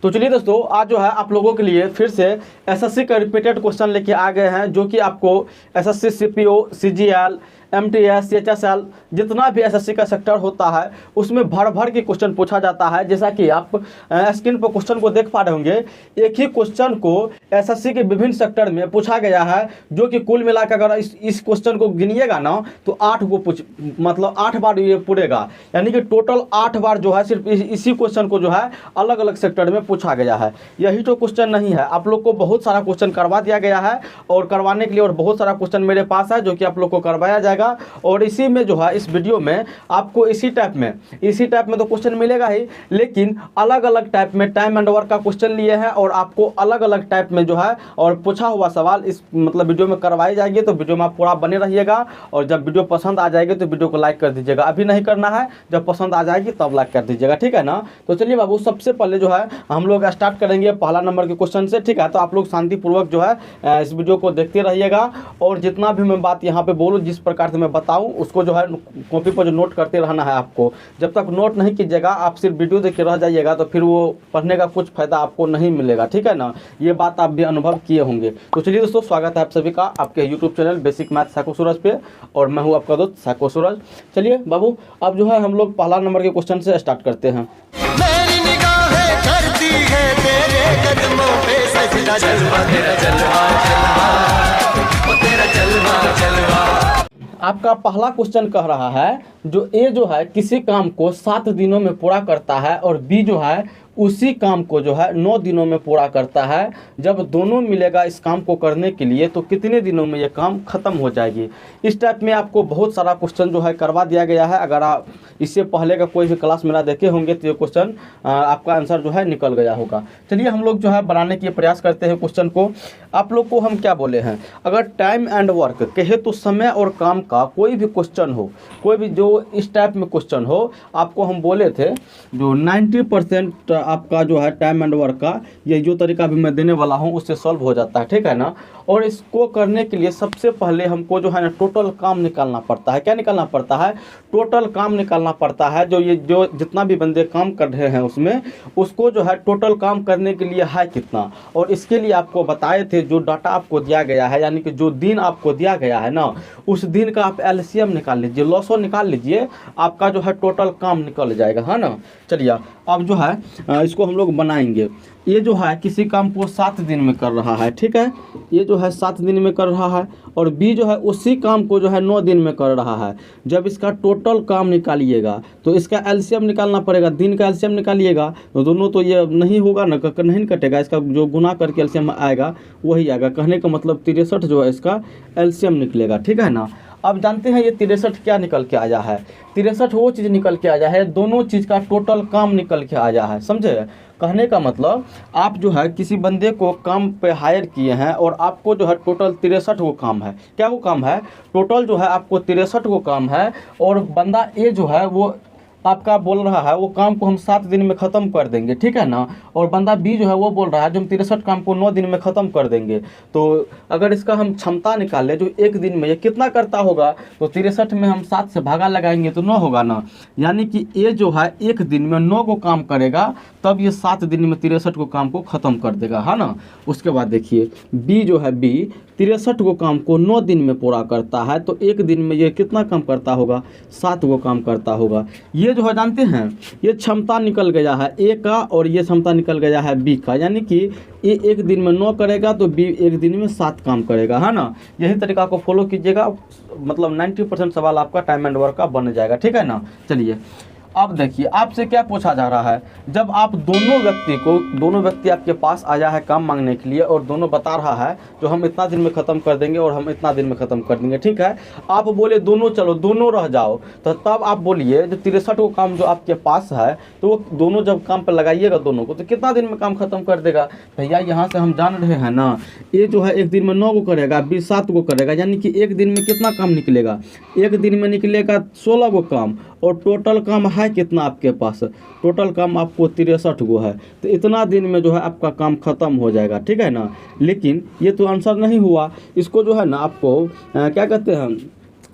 तो चलिए दोस्तों, आज जो है आप लोगों के लिए फिर से एसएससी का रिपीटेड क्वेश्चन लेके आ गए हैं, जो कि आपको SSC CPO, CGL, MTS, CHSL, जितना भी एसएससी का सेक्टर होता है उसमें भर भर के क्वेश्चन पूछा जाता है। जैसा कि आप स्क्रीन पर क्वेश्चन को देख पा रहे होंगे, एक ही क्वेश्चन को एसएससी के विभिन्न सेक्टर में पूछा गया है, जो कि कुल मिलाकर अगर इस क्वेश्चन को गिनिएगा ना तो 8 बार ये पूरेगा, यानी कि टोटल 8 बार जो है सिर्फ इसी क्वेश्चन को जो है अलग अलग सेक्टर में पूछा गया है। यही तो क्वेश्चन नहीं है, आप लोग को बहुत सारा क्वेश्चन करवा दिया गया है और करवाने के लिए और बहुत सारा क्वेश्चन मेरे पास है जो कि आप लोग को करवाया जाएगा। और इसी में जो है इस वीडियो में आपको इसी टाइप में तो क्वेश्चन मिलेगा ही, लेकिन अलग अलग टाइप में टाइम एंड वर्क का क्वेश्चन लिए हैं और आपको अलग अलग टाइप में जो है और पूछा हुआ सवाल इस वीडियो में करवाई जाएगी। तो वीडियो में आप पूरा बने रहिएगा और जब वीडियो पसंद आ जाएगी तो वीडियो को लाइक कर दीजिएगा। अभी नहीं करना है, जब पसंद आ जाएगी तब लाइक कर दीजिएगा, ठीक है ना। तो चलिए बाबू, सबसे पहले जो है हम लोग स्टार्ट करेंगे पहला नंबर के क्वेश्चन से, ठीक है। तो आप लोग शांतिपूर्वक जो है इस वीडियो को देखते रहिएगा और जितना भी मैं बात यहाँ पे बोलूँ, जिस प्रकार से मैं बताऊं, उसको जो है कॉपी पर जो नोट करते रहना है आपको। जब तक नोट नहीं कीजिएगा, आप सिर्फ वीडियो देख के रह जाइएगा तो फिर वो पढ़ने का कुछ फायदा आपको नहीं मिलेगा, ठीक है ना। ये बात आप भी अनुभव किए होंगे। तो चलिए दोस्तों, स्वागत है आप सभी का आपके YouTube channel basic math psycho Suraj पे, और मैं हूँ आपका दोस्त साइको सूरज। चलिए बाबू, अब जो है हम लोग पहला नंबर के क्वेश्चन से स्टार्ट करते हैं। मेरी निगाहें करती है तेरे कदमों पे सजदा, जलवा तेरा जलवा जलवा, ओ तेरा जलवा जलवा। आपका पहला क्वेश्चन कह रहा है, जो ए जो है किसी काम को 7 दिनों में पूरा करता है और बी जो है उसी काम को जो है 9 दिनों में पूरा करता है। जब दोनों मिलेगा इस काम को करने के लिए तो कितने दिनों में ये काम खत्म हो जाएगी। इस टाइप में आपको बहुत सारा क्वेश्चन जो है करवा दिया गया है। अगर आप इससे पहले का कोई भी क्लास मेरा देखे होंगे तो ये क्वेश्चन आपका आंसर जो है निकल गया होगा। चलिए हम लोग जो है बनाने के प्रयास करते हैं क्वेश्चन को। आप लोग को हम क्या बोले हैं, अगर टाइम एंड वर्क कहे तो समय और काम का कोई भी क्वेश्चन हो, कोई भी जो इस टाइप में क्वेश्चन हो, आपको हम बोले थे जो 90% आपका जो है टाइम एंड वर्क का ये जो तरीका भी मैं देने वाला हूँ उससे सॉल्व हो जाता है, ठीक है ना। और इसको करने के लिए सबसे पहले हमको जो है ना टोटल काम निकालना पड़ता है। क्या निकालना पड़ता है? टोटल काम निकालना पड़ता है। जो जितना भी बंदे काम कर रहे हैं उसमें उसको जो है टोटल काम करने के लिए है कितना। और इसके लिए आपको बताए थे जो डाटा आपको दिया गया है, यानी कि जो दिन आपको दिया गया है ना, उस दिन का आप एलसीएम निकाल लीजिए, लॉसो निकाल लीजिए, आपका जो है टोटल काम निकल जाएगा, है ना। चलिए अब जो है इसको हम लोग बनाएंगे। ये जो है किसी काम को 7 दिन में कर रहा है, ठीक है, ये जो है 7 दिन में कर रहा है, और बी जो है उसी काम को जो है 9 दिन में कर रहा है। जब इसका टोटल काम निकालिएगा तो इसका एलसीएम निकालना पड़ेगा, दिन का एलसीएम निकालिएगा तो दोनों तो ये नहीं होगा ना, नहीं कटेगा, इसका जो गुना करके एलसीएम आएगा वही आएगा। कहने का मतलब 63 जो है इसका एलसीएम निकलेगा, ठीक है ना। अब जानते हैं ये 63 क्या निकल के आया है। 63 वो चीज़ निकल के आया है, दोनों चीज़ का टोटल काम निकल के आया है, समझे। कहने का मतलब आप जो है किसी बंदे को काम पे हायर किए हैं और आपको जो है टोटल 63 वो काम है। क्या वो काम है? टोटल जो है आपको 63 वो काम है, और बंदा ए जो है वो आपका बोल रहा है वो काम को हम 7 दिन में ख़त्म कर देंगे, ठीक है ना। और बंदा बी जो है वो बोल रहा है जो हम 63 काम को 9 दिन में ख़त्म कर देंगे। तो अगर इसका हम क्षमता निकालें जो एक दिन में ये कितना करता होगा, तो 63 में हम 7 से भागा लगाएंगे तो 9 होगा ना। यानी कि ए जो है एक दिन में 9 को काम करेगा, तब ये 7 दिन में 63 को काम को ख़त्म कर देगा, है ना। उसके बाद देखिए बी जो है, बी 63 को काम को 9 दिन में पूरा करता है, तो एक दिन में ये कितना काम करता होगा? 7 को काम करता होगा। ये जो है जानते हैं ये क्षमता निकल गया है ए का, और ये क्षमता निकल गया है बी का, यानी कि ए एक दिन में 9 करेगा तो बी एक दिन में 7 काम करेगा, है ना। यही तरीका को फॉलो कीजिएगा, मतलब 90% सवाल आपका टाइम एंड वर्क का बन जाएगा, ठीक है ना। चलिए अब देखिए आपसे क्या पूछा जा रहा है। जब आप दोनों व्यक्ति आपके पास आया है काम मांगने के लिए, और दोनों बता रहा है जो हम इतना दिन में ख़त्म कर देंगे और हम इतना दिन में ख़त्म कर देंगे, ठीक है। आप बोले दोनों चलो, दोनों रह जाओ, तो तब आप बोलिए जो 63 को काम जो आपके पास है, तो वो दोनों जब काम पर लगाइएगा दोनों को, तो कितना दिन में काम खत्म कर देगा भैया। यहाँ से हम जान रहे हैं ना, ये जो है एक दिन में 9 को करेगा, बी 7 को करेगा, यानी कि एक दिन में कितना काम निकलेगा? एक दिन में निकलेगा 16 को काम, और टोटल काम है कितना आपके पास? टोटल काम आपको 63 गो है, तो इतना दिन में जो है आपका काम खत्म हो जाएगा, ठीक है ना। लेकिन ये तो आंसर नहीं हुआ, इसको जो है ना आपको क्या कहते हैं,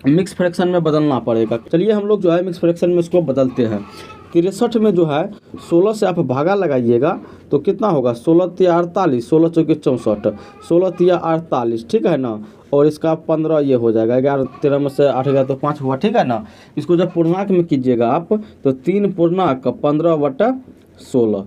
मिक्स फ्रैक्शन में बदलना पड़ेगा। चलिए हम लोग जो है मिक्स फ्रैक्शन में इसको बदलते हैं। 63 में जो है 16 से आप भागा लगाइएगा तो कितना होगा, 16 तिया 48, 16 चौके 64, 16 तिया 48, ठीक है ना। और इसका 15 ये हो जाएगा, 11 13 में से 8 गया तो 5 हुआ, ठीक है ना। इसको जब पूर्णांक में कीजिएगा आप तो 3 पूर्णांक 15/16।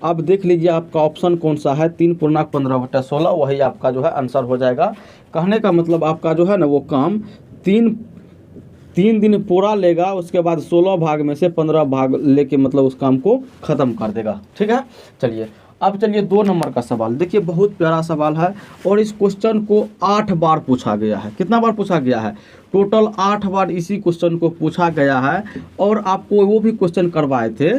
अब देख लीजिए आपका ऑप्शन कौन सा है, 3 पूर्णांक 15/16, वही आपका जो है आंसर हो जाएगा। कहने का मतलब आपका जो है ना वो काम तीन दिन पूरा लेगा, उसके बाद 16 भाग में से 15 भाग लेके मतलब उस काम को ख़त्म कर देगा, ठीक है। चलिए अब चलिए 2 नंबर का सवाल देखिए, बहुत प्यारा सवाल है और इस क्वेश्चन को 8 बार पूछा गया है। कितना बार पूछा गया है, टोटल 8 बार इसी क्वेश्चन को पूछा गया है। और आपको वो भी क्वेश्चन करवाए थे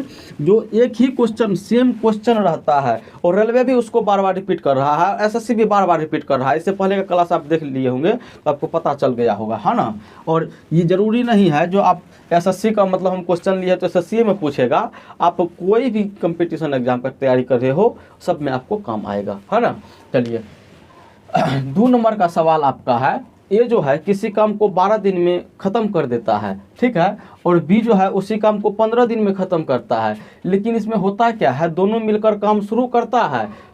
जो एक ही क्वेश्चन सेम क्वेश्चन रहता है और रेलवे भी उसको बार बार रिपीट कर रहा है, एसएससी भी बार बार रिपीट कर रहा है। इससे पहले का क्लास आप देख लिए होंगे तो आपको पता चल गया होगा, है ना। और ये ज़रूरी नहीं है जो आप एसएससी का मतलब हम क्वेश्चन लिए तो एसएससी में पूछेगा, आप कोई भी कंपटीशन एग्जाम का तैयारी कर रहे हो सब में आपको काम आएगा, है ना। चलिए 2 नंबर का सवाल आपका है, ए जो है किसी काम को 12 दिन में ख़त्म कर देता है, ठीक है, और बी जो है उसी काम को 15 दिन में ख़त्म करता है। लेकिन इसमें होता क्या है, दोनों मिलकर काम शुरू करता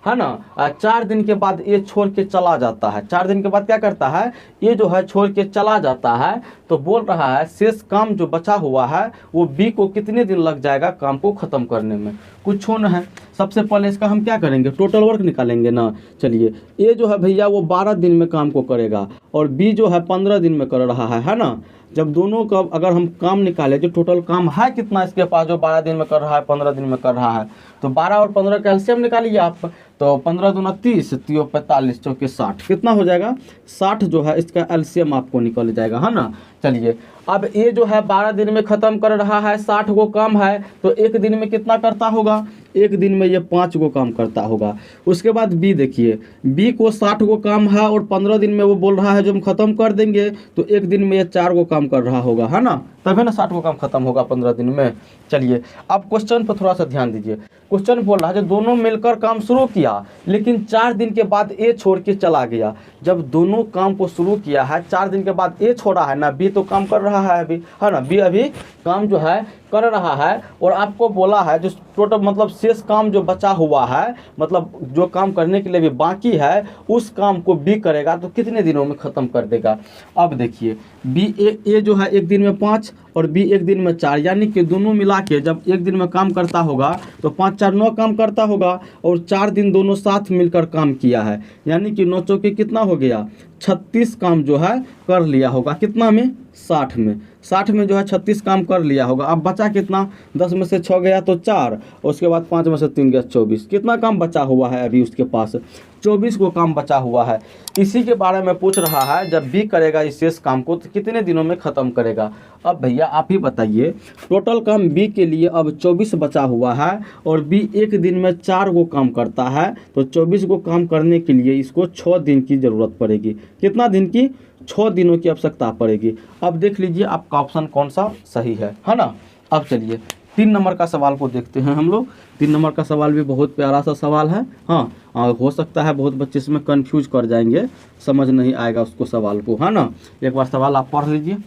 है ना। 4 दिन के बाद ये छोड़ के चला जाता है। 4 दिन के बाद क्या करता है, ये जो है छोड़ के चला जाता है। तो बोल रहा है शेष काम जो बचा हुआ है वो बी को कितने दिन लग जाएगा काम को ख़त्म करने में। कुछ न है, सबसे पहले इसका हम क्या करेंगे, टोटल वर्क निकालेंगे ना। चलिए ए जो है भैया वो 12 दिन में काम को करेगा और बी जो है 15 दिन में कर रहा है ना। जब दोनों का अगर हम काम निकालें जो टोटल काम है कितना इसके पास, जो 12 दिन में कर रहा है 15 दिन में कर रहा है, तो 12 और 15 का एलसीएम निकालिए आप। तो 15 दूना 30, 3 45, चौके 60, कितना हो जाएगा 60 जो है इसका एलसीएम आपको निकल जाएगा, है ना। चलिए अब ये जो है 12 दिन में ख़त्म कर रहा है, 60 गो काम है तो एक दिन में कितना करता होगा, एक दिन में ये 5 गो काम करता होगा। उसके बाद बी देखिए, बी को 60 गो काम है और 15 दिन में वो बोल रहा है जो हम ख़त्म कर देंगे, तो एक दिन में ये 4 गो काम कर रहा होगा, है ना, तभी ना 60 गो काम खत्म होगा 15 दिन में। चलिए अब क्वेश्चन पर थोड़ा सा ध्यान दीजिए। क्वेश्चन बोल रहा है जो दोनों मिलकर काम शुरू किया लेकिन 4 दिन के बाद ए छोड़ के चला गया। जब दोनों काम को शुरू किया है 4 दिन के बाद ए छोड़ा है ना, बी तो काम कर रहा है अभी, है ना, बी अभी काम जो है कर रहा है। और आपको बोला है जो टोटल मतलब शेष काम जो बचा हुआ है, मतलब जो काम करने के लिए भी बाकी है, उस काम को बी करेगा तो कितने दिनों में ख़त्म कर देगा। अब देखिए बी ए जो है एक दिन में 5 और बी एक दिन में 4, यानी कि दोनों मिला के जब एक दिन में काम करता होगा तो 5 4 9 काम करता होगा और 4 दिन दोनों साथ मिलकर काम किया है, यानी कि 9 चौके कितना हो गया 36 काम जो है कर लिया होगा। कितना में 60 में, 60 में जो है 36 काम कर लिया होगा। अब बचा कितना, 10 में से 6 गया तो 4, और उसके बाद 5 में से 3 गया 24। कितना काम बचा हुआ है अभी उसके पास, 24 को काम बचा हुआ है। इसी के बारे में पूछ रहा है जब बी करेगा इस शेष काम को तो कितने दिनों में ख़त्म करेगा। अब भैया आप ही बताइए, टोटल काम बी के लिए अब 24 बचा हुआ है और बी एक दिन में 4 गो काम करता है, तो 24 गो काम करने के लिए इसको 6 दिन की ज़रूरत पड़ेगी। कितना दिन की, 6 दिनों की आवश्यकता पड़ेगी। अब देख लीजिए आपका ऑप्शन कौन सा सही है ना। अब चलिए 3 नंबर का सवाल को देखते हैं हम लोग। 3 नंबर का सवाल भी बहुत प्यारा सा सवाल है। हाँ हो सकता है बहुत बच्चे इसमें कंफ्यूज कर जाएंगे, समझ नहीं आएगा उसको सवाल को, है ना। एक बार सवाल आप पढ़ लीजिए।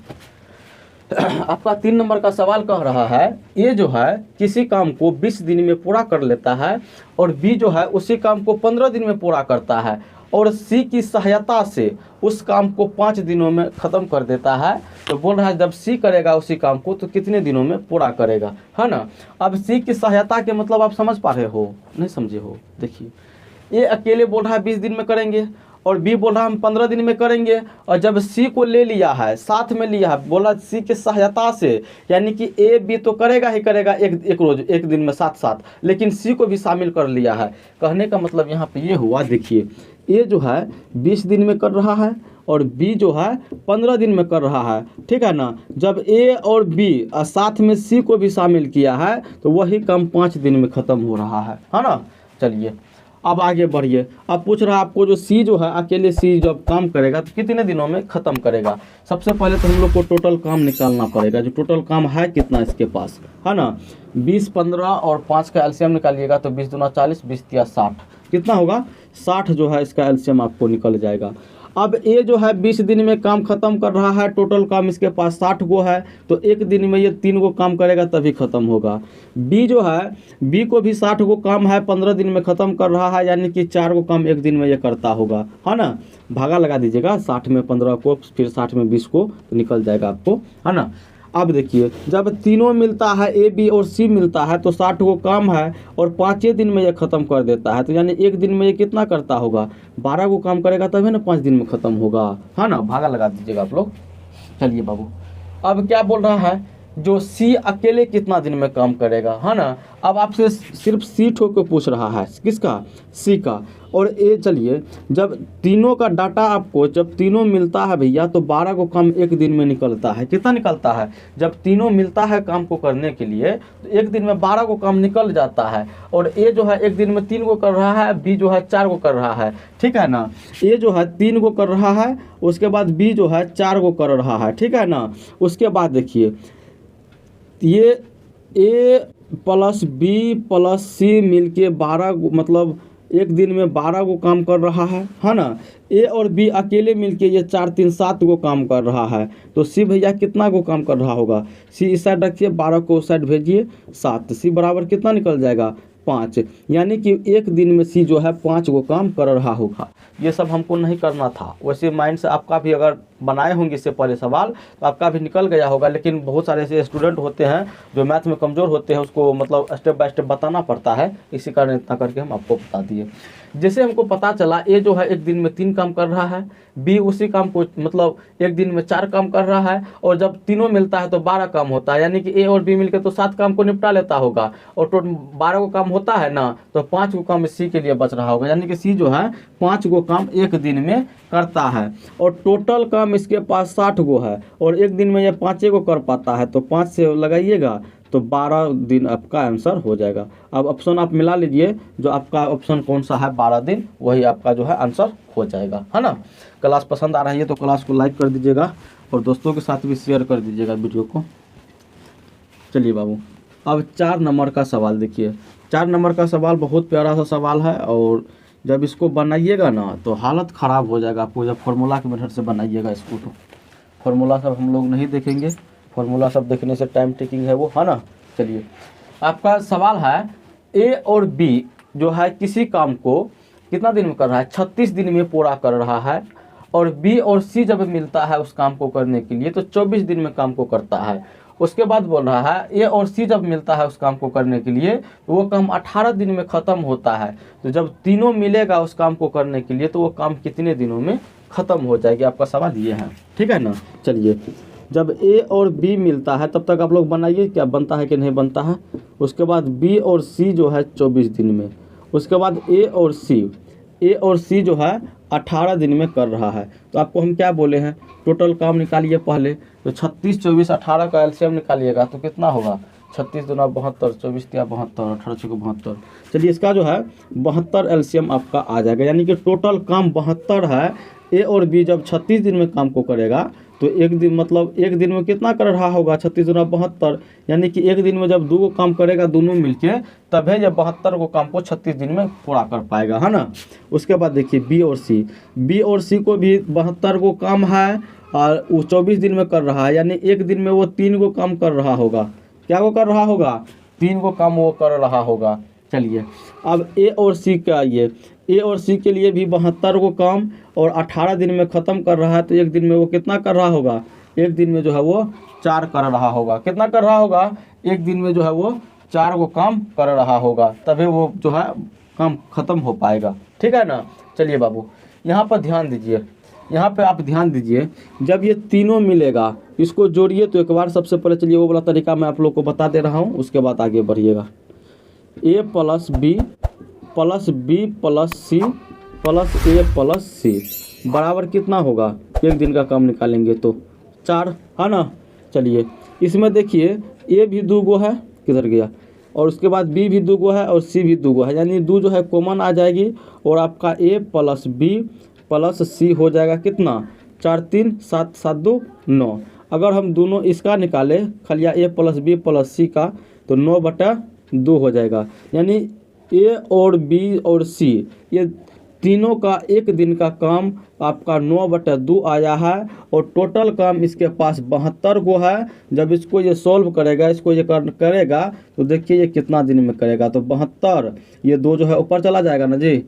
आपका 3 नंबर का सवाल कह रहा है ए जो है किसी काम को 20 दिन में पूरा कर लेता है और बी जो है उसी काम को 15 दिन में पूरा करता है और सी की सहायता से उस काम को 5 दिनों में ख़त्म कर देता है। तो बोल रहा है जब सी करेगा उसी काम को तो कितने दिनों में पूरा करेगा, है ना। अब सी की सहायता के मतलब आप समझ पा रहे हो, नहीं समझे हो। देखिए ये अकेले बोल रहा है 20 दिन में करेंगे और बी बोल रहा है हम 15 दिन में करेंगे, और जब सी को ले लिया है साथ में लिया है, बोला सी की सहायता से, यानी कि ए बी तो करेगा ही करेगा एक रोज एक दिन में साथ साथ, लेकिन सी को भी शामिल कर लिया है। कहने का मतलब यहाँ पे ये हुआ, देखिए ए जो है 20 दिन में कर रहा है और बी जो है 15 दिन में कर रहा है, ठीक है ना। जब ए और बी साथ में सी को भी शामिल किया है तो वही काम 5 दिन में ख़त्म हो रहा है ना। चलिए अब आगे बढ़िए। अब पूछ रहा है आपको जो सी जो है अकेले सी जब काम करेगा तो कितने दिनों में ख़त्म करेगा। सबसे पहले तो हम लोग को टोटल काम निकालना पड़ेगा, जो टोटल काम है कितना इसके पास, है ना। 20 15 और 5 का एलसीएम निकालिएगा तो 20 दूना 40, 20 तिया 60, कितना होगा 60 जो है इसका एलसीएम आपको निकल जाएगा। अब ए जो है 20 दिन में काम खत्म कर रहा है, टोटल काम इसके पास 60 गो है, तो एक दिन में ये 3 गो काम करेगा तभी खत्म होगा। बी जो है, बी को भी 60 गो काम है, 15 दिन में ख़त्म कर रहा है, यानी कि 4 गो काम एक दिन में ये करता होगा, है ना। भागा लगा दीजिएगा, 60 में 15 को, फिर 60 में 20 को, तो निकल जाएगा आपको, है ना। अब देखिए, जब तीनों मिलता है, ए बी और सी मिलता है, तो 60 गो काम है और 5 दिन में ये ख़त्म कर देता है, तो यानी एक दिन में ये कितना करता होगा, 12 गो काम करेगा तभी ना 5 दिन में ख़त्म होगा, है ना। भागा लगा दीजिएगा आप लोग। चलिए बाबू, अब क्या बोल रहा है, जो सी अकेले कितना दिन में काम करेगा, है ना। अब आपसे सिर्फ सी ठो को पूछ रहा है, किसका, सी का। और ए चलिए, जब तीनों का डाटा आपको, जब तीनों मिलता है भैया, तो 12 को काम एक दिन में निकलता है। कितना निकलता है, जब तीनों मिलता है काम को करने के लिए, तो एक दिन में 12 को काम निकल जाता है। और ए जो है एक दिन में 3 को कर रहा है, बी जो है 4 को कर रहा है, ठीक है ना। ए जो है 3 को कर रहा है, उसके बाद बी जो है 4 को कर रहा है, ठीक है ना। उसके बाद देखिए, ये ए प्लस बी प्लस सी मिलके 12 मतलब एक दिन में 12 को काम कर रहा है ना। ए और बी अकेले मिलके ये 4 3 7 को काम कर रहा है, तो सी भैया कितना को काम कर रहा होगा, सी इस साइड रखिए, 12 को उस साइड भेजिए, 7, सी बराबर कितना निकल जाएगा, 5, यानी कि एक दिन में सी जो है 5 को काम कर रहा होगा। ये सब हमको नहीं करना था, वैसे माइंड से आपका भी अगर बनाए होंगे इससे पहले सवाल, तो आपका भी निकल गया होगा। लेकिन बहुत सारे ऐसे स्टूडेंट होते हैं जो मैथ में कमज़ोर होते हैं, उसको मतलब स्टेप बाय स्टेप बताना पड़ता है, इसी कारण इतना करके हम आपको बता दिए। जैसे हमको पता चला ए जो है एक दिन में 3 काम कर रहा है, बी उसी काम को मतलब एक दिन में 4 काम कर रहा है, और जब तीनों मिलता है तो 12 काम होता है, यानी कि ए और बी मिलकर तो 7 काम को निपटा लेता होगा, और टोटल 12 को काम होता है ना, तो 5 को काम सी के लिए बच रहा होगा, यानी कि सी जो है 5 को काम एक दिन में करता है। और टोटल काम इसके पास 60 गो है, और एक दिन में ये 5 को कर पाता है, तो 5 से लगाइएगा तो 12 दिन आपका आंसर हो जाएगा। अब ऑप्शन आप मिला लीजिए, जो आपका ऑप्शन कौन सा है 12 दिन, वही आपका जो है आंसर हो जाएगा, है ना। क्लास पसंद आ रही है तो क्लास को लाइक कर दीजिएगा, और दोस्तों के साथ भी शेयर कर दीजिएगा वीडियो को। चलिए बाबू, अब 4 नंबर का सवाल देखिए। 4 नंबर का सवाल बहुत प्यारा सा सवाल है, और जब इसको बनाइएगा ना तो हालत ख़राब हो जाएगा आपको, जब फार्मूला के मेथड से बनाइएगा इसको, तो फार्मूला सब हम लोग नहीं देखेंगे, फार्मूला सब देखने से टाइम टेकिंग है वो, है ना। चलिए, आपका सवाल है, ए और बी जो है किसी काम को कितना दिन में कर रहा है, 36 दिन में पूरा कर रहा है, और बी और सी जब मिलता है उस काम को करने के लिए तो 24 दिन में काम को करता है। उसके बाद बोल रहा है, ए और सी जब मिलता है उस काम को करने के लिए तो वो काम 18 दिन में ख़त्म होता है। तो जब तीनों मिलेगा उस काम को करने के लिए तो वो काम कितने दिनों में ख़त्म हो जाएगी, आपका सवाल ये है, ठीक है ना। चलिए, जब ए और बी मिलता है तब तक आप लोग बनाइए क्या बनता है कि नहीं बनता है। उसके बाद बी और सी जो है 24 दिन में, उसके बाद ए और सी जो है 18 दिन में कर रहा है। तो आपको हम क्या बोले हैं, टोटल काम निकालिए पहले, तो 36 24 18 का एलसीएम निकालिएगा तो कितना होगा, 36 दूना 72, 24 तिया 72, 18 छः 72। चलिए, इसका जो है 72 एलसीएम आपका आ जाएगा, यानी कि टोटल काम 72 है। ए और बी जब 36 दिन में काम को करेगा तो एक दिन मतलब एक दिन में कितना कर रहा होगा, 36 दूना 72, यानी कि एक दिन में जब 2 को काम करेगा दोनों मिलके, तभी जब 72 को काम को 36 दिन में पूरा कर पाएगा, है ना। उसके बाद देखिए, बी और सी को भी 72 को काम है, और वो 24 दिन में कर रहा है, यानी एक दिन में वो 3 को काम कर रहा होगा। क्या वो कर रहा होगा, 3 को काम वो कर रहा होगा। चलिए, अब ए और सी का आइए, ए और सी के लिए भी 72 को काम और 18 दिन में ख़त्म कर रहा है, तो एक दिन में वो कितना कर रहा होगा, एक दिन में जो है वो 4 कर रहा होगा। कितना कर रहा होगा, एक दिन में जो है वो 4 को काम कर रहा होगा, तभी वो जो है काम ख़त्म हो पाएगा, ठीक है ना। चलिए बाबू, यहाँ पर ध्यान दीजिए, यहाँ पे आप ध्यान दीजिए, जब ये तीनों मिलेगा इसको जोड़िए। तो एक बार सबसे पहले चलिए वो वाला तरीका मैं आप लोग को बता दे रहा हूँ, उसके बाद आगे बढ़िएगा। A plus B plus C plus A plus C बराबर कितना होगा, एक दिन का काम निकालेंगे तो 4, है ना। चलिए, इसमें देखिए ए भी 2 गो है, किधर गया, और उसके बाद बी भी 2 गो है और सी भी 2 गो है, यानी 2 जो है कॉमन आ जाएगी, और आपका ए प्लस बी प्लस सी हो जाएगा कितना, 4 3 7 7 2 9। अगर हम दोनों इसका निकाले खलिया ए प्लस बी प्लस सी का, तो 9/2 हो जाएगा, यानी ए और बी और सी ये तीनों का एक दिन का काम आपका 9/2 आया है और टोटल काम इसके पास 72 गो है। जब इसको ये सॉल्व करेगा, इसको ये करेगा तो देखिए ये कितना दिन में करेगा। तो 72, ये 2 जो है ऊपर चला जाएगा ना जी,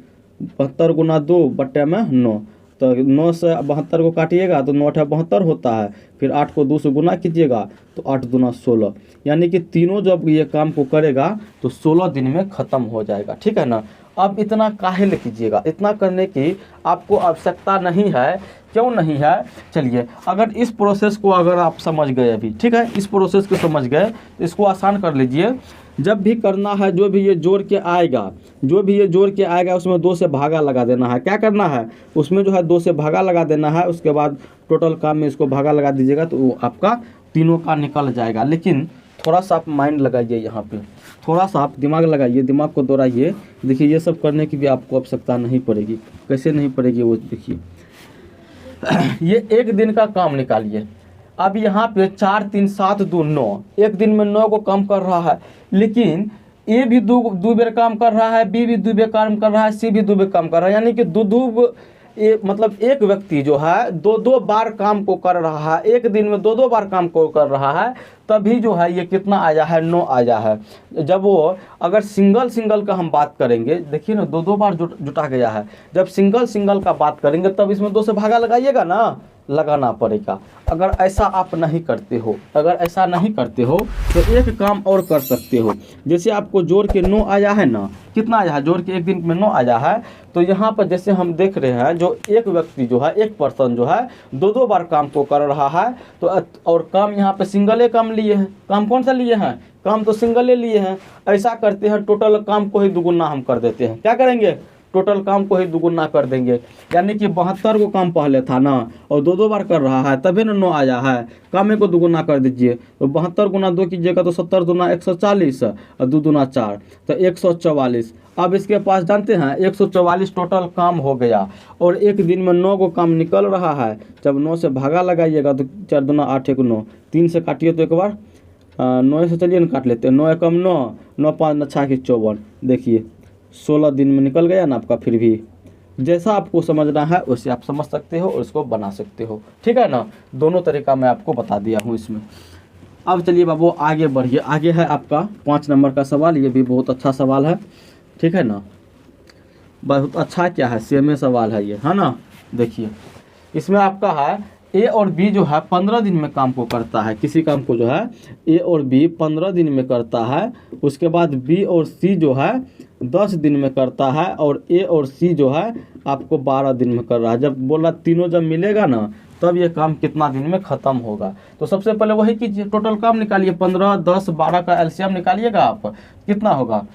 72 गुना 2/9, तो 9 से 72 को काटिएगा तो 9 × 72 होता है। फिर 8 को 2 से गुना कीजिएगा तो 8 दूना 16, यानी कि तीनों जब ये काम को करेगा तो 16 दिन में ख़त्म हो जाएगा। ठीक है ना। अब इतना काहे ले कीजिएगा, इतना करने की आपको आवश्यकता नहीं है। क्यों नहीं है, चलिए अगर इस प्रोसेस को अगर आप समझ गए अभी, ठीक है, इस प्रोसेस को समझ गए तो इसको आसान कर लीजिए। जब भी करना है, जो भी ये जोड़ के आएगा, जो भी ये जोड़ के आएगा उसमें 2 से भागा लगा देना है। क्या करना है, उसमें जो है 2 से भागा लगा देना है। उसके बाद टोटल काम में इसको भागा लगा दीजिएगा तो वो आपका तीनों का निकल जाएगा। लेकिन थोड़ा सा आप माइंड लगाइए, यहाँ पे थोड़ा सा आप दिमाग लगाइए, दिमाग को दौड़ाइए। देखिए ये सब करने की भी आपको आवश्यकता नहीं पड़ेगी। कैसे नहीं पड़ेगी वो देखिए। ये एक दिन का काम निकालिए। अब यहाँ पे 4 3 7 2 9, एक दिन में 9 को काम कर रहा है। लेकिन ए भी दो बेर काम कर रहा है, बी भी 2 बेर काम कर रहा है, सी भी 2 बेर काम कर रहा है। यानी कि दो मतलब एक व्यक्ति जो है 2 बार काम को कर रहा है, एक दिन में 2 बार काम को कर रहा है। तभी जो है ये कितना आया है, 9 आया है। जब वो अगर सिंगल का हम बात करेंगे, देखिए ना 2 बार जुटा गया है। जब सिंगल का बात करेंगे तब इसमें 2 से भागा लगाइएगा ना, लगाना पड़ेगा। अगर ऐसा आप नहीं करते हो, अगर ऐसा नहीं करते हो तो एक काम और कर सकते हो। जैसे आपको जोड़ के 9 आया है ना, कितना आया है, जोड़ के एक दिन में 9 आया है। तो यहाँ पर जैसे हम देख रहे हैं, जो एक व्यक्ति जो है, एक पर्सन जो है 2 बार काम को कर रहा है। तो और काम यहाँ पे सिंगल काम लिए हैं। काम कौन सा लिए हैं, काम तो सिंगल लिए हैं। ऐसा करते हैं, टोटल काम को ही दुगुना हम कर देते हैं। क्या करेंगे, टोटल काम को ही दुगुना कर देंगे। यानी कि 72 को काम पहले था ना, और 2 बार कर रहा है, तभी ना 9 आया है। काम को दुगुना कर दीजिए, तो 72 गुना 2 कीजिएगा तो 70 दूना 140 और 2 दूना 4 तो 144। अब इसके पास जानते हैं 144 टोटल काम हो गया। और एक दिन में 9 को काम निकल रहा है। जब 9 से भागा लगाइएगा तो 4 दूना 8 1 9, 3 से काटिए तो एक बार 9 से चलिए ना काट लेते हैं। 9 एकम 9, 9 5 9 6 54, देखिए 16 दिन में निकल गया ना आपका। फिर भी जैसा आपको समझना है वैसे आप समझ सकते हो और इसको बना सकते हो। ठीक है ना, दोनों तरीका मैं आपको बता दिया हूँ इसमें। अब चलिए बाबू आगे बढ़िए। आगे है आपका 5 नंबर का सवाल। ये भी बहुत अच्छा सवाल है, ठीक है ना, बहुत अच्छा क्या है, सेम सवाल है ये, है ना। देखिए इसमें आपका है ए और बी जो है 15 दिन में काम को करता है। किसी काम को जो है ए और बी 15 दिन में करता है। उसके बाद बी और सी जो है 10 दिन में करता है। और ए और सी जो है आपको 12 दिन में कर रहा है। जब बोला तीनों जब मिलेगा ना तब ये काम कितना दिन में ख़त्म होगा। तो सबसे पहले वही कीजिए, टोटल काम निकालिए। 15 10 12 का एलसीएम निकालिएगा आप, कितना होगा।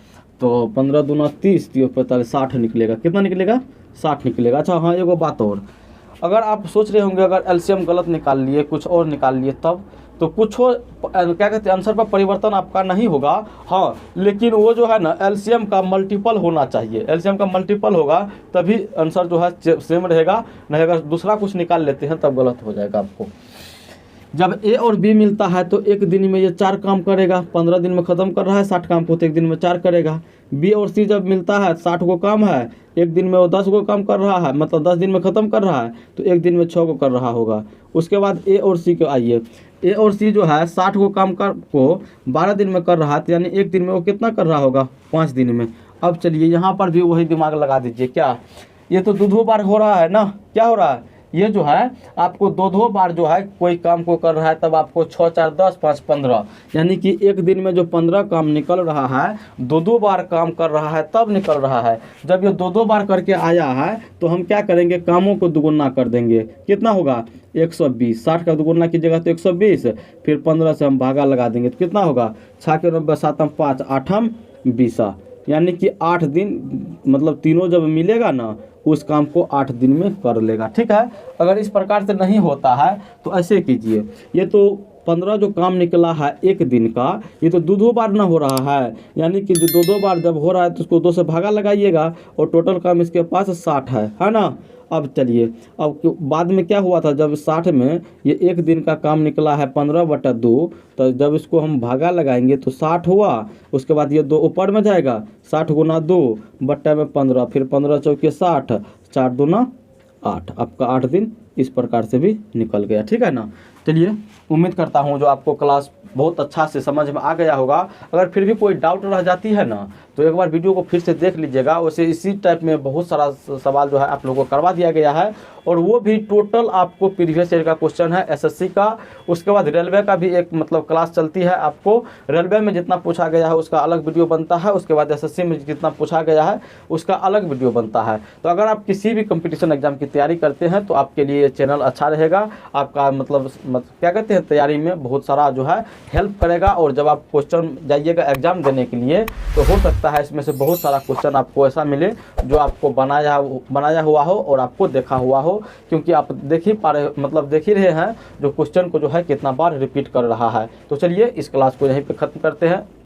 तो 15 दूना 30, 3 45 60 निकलेगा। कितना निकलेगा, 60 निकलेगा। अच्छा हाँ, एगो बात और, अगर आप सोच रहे होंगे अगर एलसीएम गलत निकाल लिए, कुछ और निकाल लिए तब, तो कुछ क्या कहते हैं आंसर पर परिवर्तन आपका नहीं होगा। हाँ, लेकिन वो जो है ना एलसीएम का मल्टीपल होना चाहिए। एलसीएम का मल्टीपल होगा तभी आंसर जो है सेम रहेगा, नहीं अगर दूसरा कुछ निकाल लेते हैं तब गलत हो जाएगा आपको। जब ए और बी मिलता है तो एक दिन में ये 4 काम करेगा। 15 दिन में ख़त्म कर रहा है 60 काम को, तो एक दिन में 4 करेगा। बी और सी जब मिलता है 60 को काम है, एक दिन में वो 10 को काम कर रहा है, मतलब 10 दिन में ख़त्म कर रहा है, तो एक दिन में 6 को कर रहा होगा। उसके बाद ए और सी को आइए। ए और सी जो है 60 को काम को 12 दिन में कर रहा है, तो यानी एक दिन में वो कितना कर रहा होगा, 5 दिन में। अब चलिए यहाँ पर भी वही दिमाग लगा दीजिए। क्या ये तो 2 बार हो रहा है ना, क्या हो रहा है, ये जो है आपको 2 बार जो है कोई काम को कर रहा है, तब आपको 6 4 10 5 15, यानी कि एक दिन में जो 15 काम निकल रहा है, 2 बार काम कर रहा है तब निकल रहा है। जब ये 2 बार करके आया है तो हम क्या करेंगे, कामों को दुगुना कर देंगे। कितना होगा, 120। 60 का दुगुना कीजिएगा तो 120, फिर 15 से हम भागा लगा देंगे तो कितना होगा, 6 के 90 7 5 8 20, यानी कि 8 दिन, मतलब तीनों जब मिलेगा ना उस काम को 8 दिन में कर लेगा। ठीक है, अगर इस प्रकार से नहीं होता है तो ऐसे कीजिए। ये तो 15 जो काम निकला है एक दिन का, ये तो दो बार ना हो रहा है, यानी कि जो दो बार जब हो रहा है तो उसको 2 से भागा लगाइएगा और टोटल काम इसके पास 60 है ना। अब चलिए, अब बाद में क्या हुआ था, जब 60 में ये एक दिन का काम निकला है 15/2, तो जब इसको हम भागा लगाएंगे तो 60 हुआ, उसके बाद ये 2 ऊपर में जाएगा, 60 गुना 2 बट्टा में 15, फिर 15 चौके 60, 4 दूना 8, आपका 8 दिन इस प्रकार से भी निकल गया, ठीक है ना। चलिए, उम्मीद करता हूँ जो आपको क्लास बहुत अच्छा से समझ में आ गया होगा। अगर फिर भी कोई डाउट रह जाती है ना तो एक बार वीडियो को फिर से देख लीजिएगा। वैसे इसी टाइप में बहुत सारा सवाल जो है आप लोगों को करवा दिया गया है, और वो भी टोटल आपको प्रीवियस ईयर का क्वेश्चन है एसएससी का। उसके बाद रेलवे का भी एक मतलब क्लास चलती है, आपको रेलवे में जितना पूछा गया है उसका अलग वीडियो बनता है, उसके बाद एसएससी में जितना पूछा गया है उसका अलग वीडियो बनता है। तो अगर आप किसी भी कंपटीशन एग्जाम की तैयारी करते हैं तो आपके लिए ये चैनल अच्छा रहेगा, आपका मतलब क्या कहते हैं तैयारी में बहुत सारा जो है हेल्प करेगा। और जब आप क्वेश्चन जाइएगा एग्जाम देने के लिए तो हो सकता है इसमें से बहुत सारा क्वेश्चन आपको ऐसा मिले जो आपको बनाया हुआ हो और आपको देखा हुआ हो, क्योंकि आप देख ही रहे हैं जो क्वेश्चन को जो है कितना बार रिपीट कर रहा है। तो चलिए, इस क्लास को यहीं पे ख़त्म करते हैं।